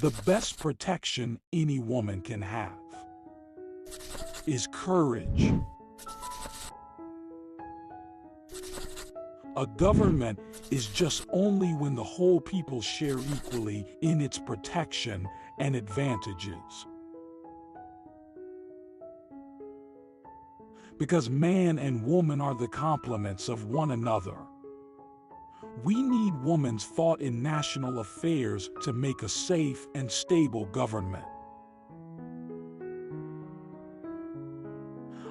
The best protection any woman can have is courage. A government is just only when the whole people share equally in its protection and advantages. Because man and woman are the complements of one another. We need women's thought in national affairs to make a safe and stable government.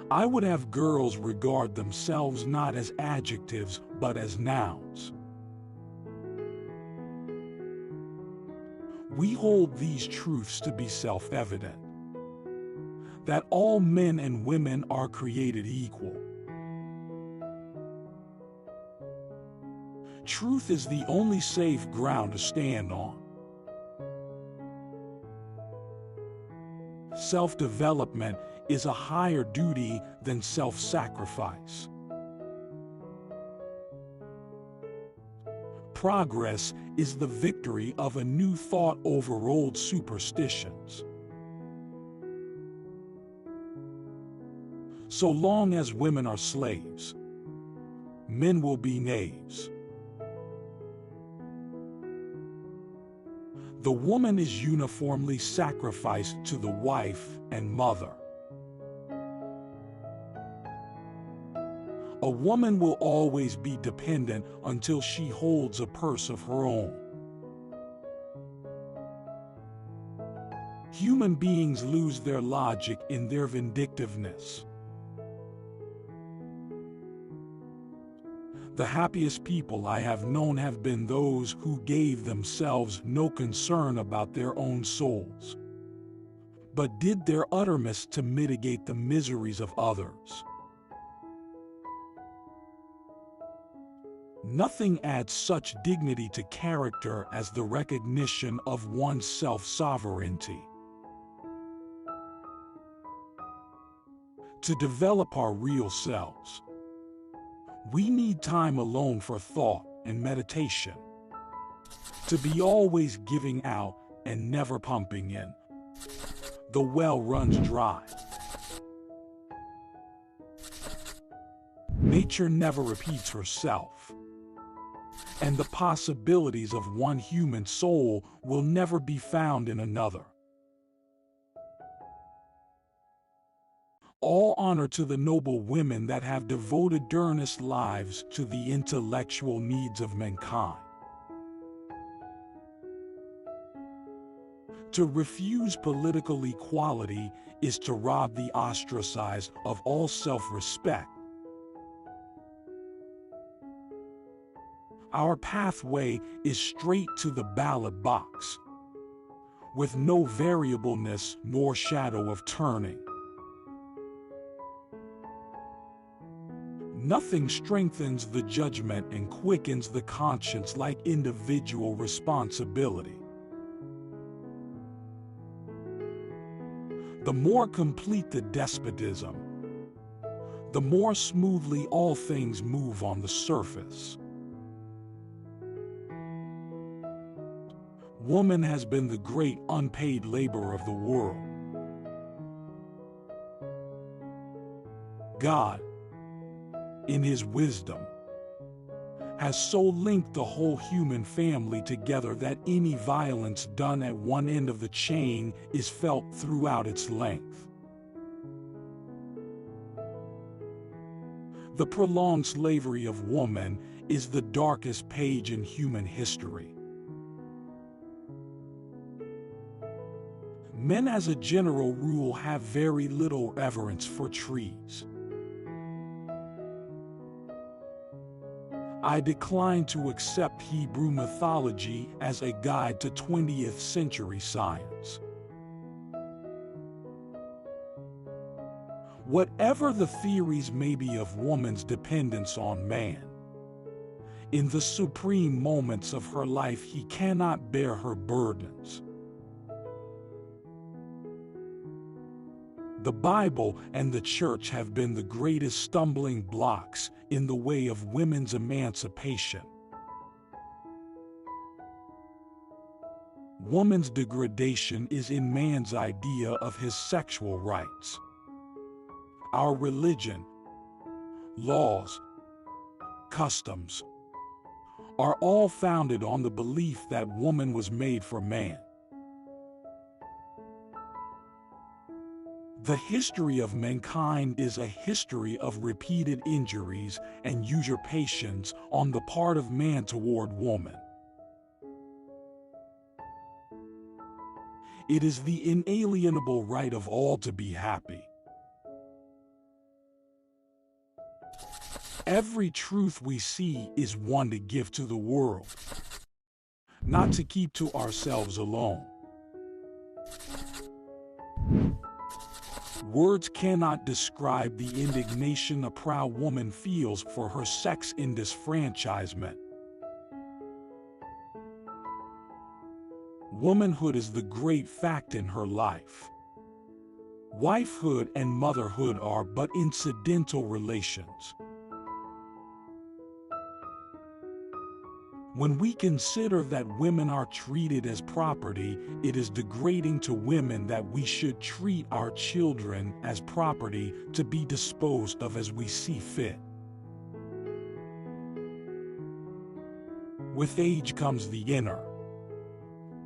I would have girls regard themselves not as adjectives, but as nouns. We hold these truths to be self-evident, that all men and women are created equal. Truth is the only safe ground to stand on. Self-development is a higher duty than self-sacrifice. Progress is the victory of a new thought over old superstitions. So long as women are slaves, men will be knaves. The woman is uniformly sacrificed to the wife and mother. A woman will always be dependent until she holds a purse of her own. Human beings lose their logic in their vindictiveness. The happiest people I have known have been those who gave themselves no concern about their own souls, but did their uttermost to mitigate the miseries of others. Nothing adds such dignity to character as the recognition of one's self-sovereignty. To develop our real selves, we need time alone for thought and meditation. To be always giving out and never pumping in, the well runs dry. Nature never repeats herself, and the possibilities of one human soul will never be found in another. All honor to the noble women that have devoted earnest lives to the intellectual needs of mankind. To refuse political equality is to rob the ostracized of all self-respect. Our pathway is straight to the ballot box, with no variableness nor shadow of turning. Nothing strengthens the judgment and quickens the conscience like individual responsibility. The more complete the despotism, the more smoothly all things move on the surface. Woman has been the great unpaid labor of the world. God, in His wisdom, has so linked the whole human family together that any violence done at one end of the chain is felt throughout its length. The prolonged slavery of woman is the darkest page in human history. Men as a general rule have very little reverence for trees. I decline to accept Hebrew mythology as a guide to 20th century science. Whatever the theories may be of woman's dependence on man, in the supreme moments of her life he cannot bear her burdens. The Bible and the Church have been the greatest stumbling blocks in the way of women's emancipation. Woman's degradation is in man's idea of his sexual rights. Our religion, laws, customs are all founded on the belief that woman was made for man. The history of mankind is a history of repeated injuries and usurpations on the part of man toward woman. It is the inalienable right of all to be happy. Every truth we see is one to give to the world, not to keep to ourselves alone. Words cannot describe the indignation a proud woman feels for her sex in disfranchisement. Womanhood is the great fact in her life. Wifehood and motherhood are but incidental relations. When we consider that women are treated as property, it is degrading to women that we should treat our children as property to be disposed of as we see fit. With age comes the inner,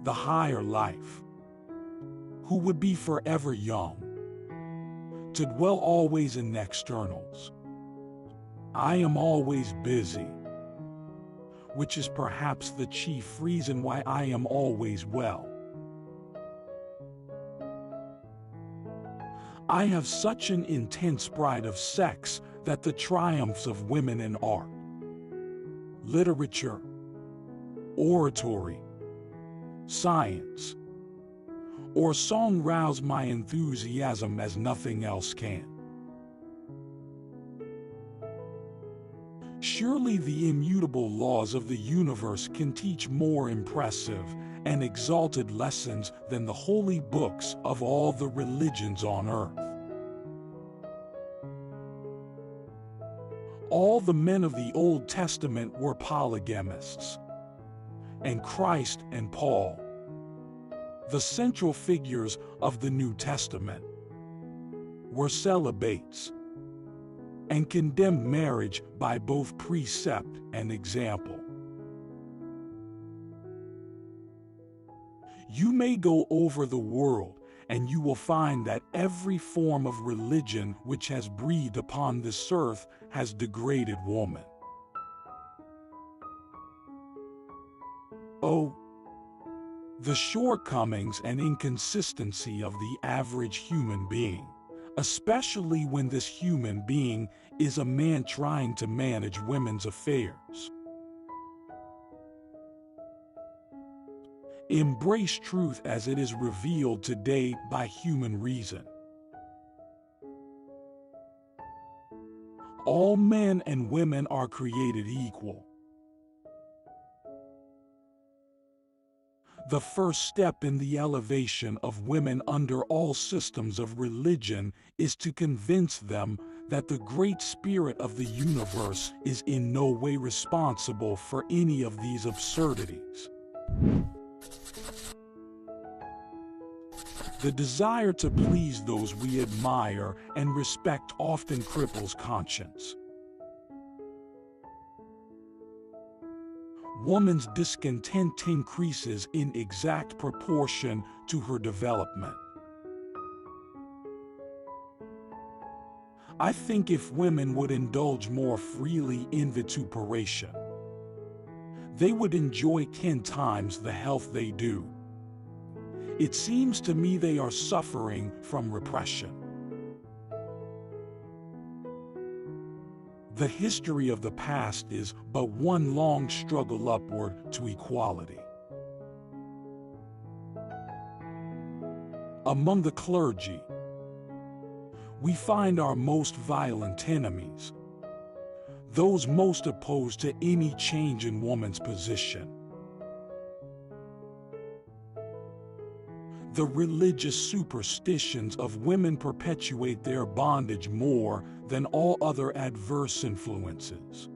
the higher life. Who would be forever young, to dwell always in externals. I am always busy, which is perhaps the chief reason why I am always well. I have such an intense pride of sex that the triumphs of women in art, literature, oratory, science, or song rouse my enthusiasm as nothing else can. Surely the immutable laws of the universe can teach more impressive and exalted lessons than the holy books of all the religions on earth. All the men of the Old Testament were polygamists, and Christ and Paul, the central figures of the New Testament, were celibates and condemned marriage by both precept and example. You may go over the world and you will find that every form of religion which has breathed upon this earth has degraded woman. Oh, the shortcomings and inconsistency of the average human being, especially when this human being is a man trying to manage women's affairs. Embrace truth as it is revealed today by human reason. All men and women are created equal. The first step in the elevation of women under all systems of religion is to convince them that the great spirit of the universe is in no way responsible for any of these absurdities. The desire to please those we admire and respect often cripples conscience. Woman's discontent increases in exact proportion to her development. I think if women would indulge more freely in vituperation, they would enjoy 10 times the health they do. It seems to me they are suffering from repression. The history of the past is but one long struggle upward to equality. Among the clergy, we find our most violent enemies, those most opposed to any change in woman's position. The religious superstitions of women perpetuate their bondage more than all other adverse influences.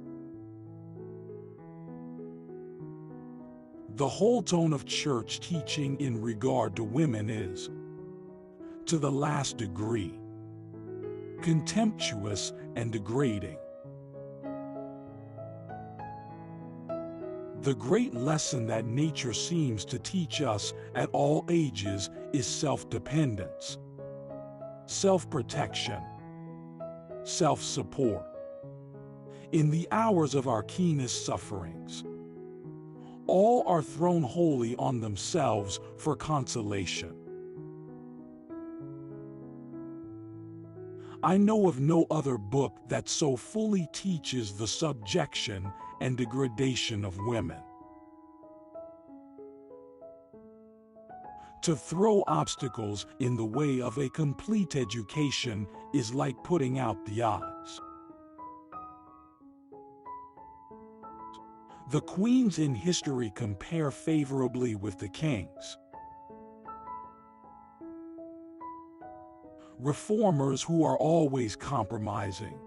The whole tone of church teaching in regard to women is, to the last degree, contemptuous and degrading. The great lesson that nature seems to teach us at all ages is self-dependence, self-protection, self-support. In the hours of our keenest sufferings, all are thrown wholly on themselves for consolation. I know of no other book that so fully teaches the subjection and degradation of women. To throw obstacles in the way of a complete education is like putting out the odds. The queens in history compare favorably with the kings. Reformers who are always compromising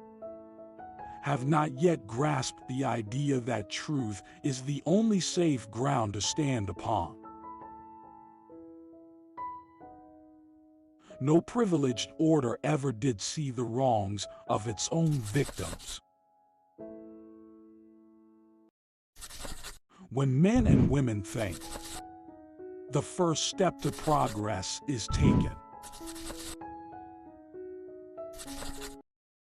have not yet grasped the idea that truth is the only safe ground to stand upon. No privileged order ever did see the wrongs of its own victims. When men and women think, the first step to progress is taken.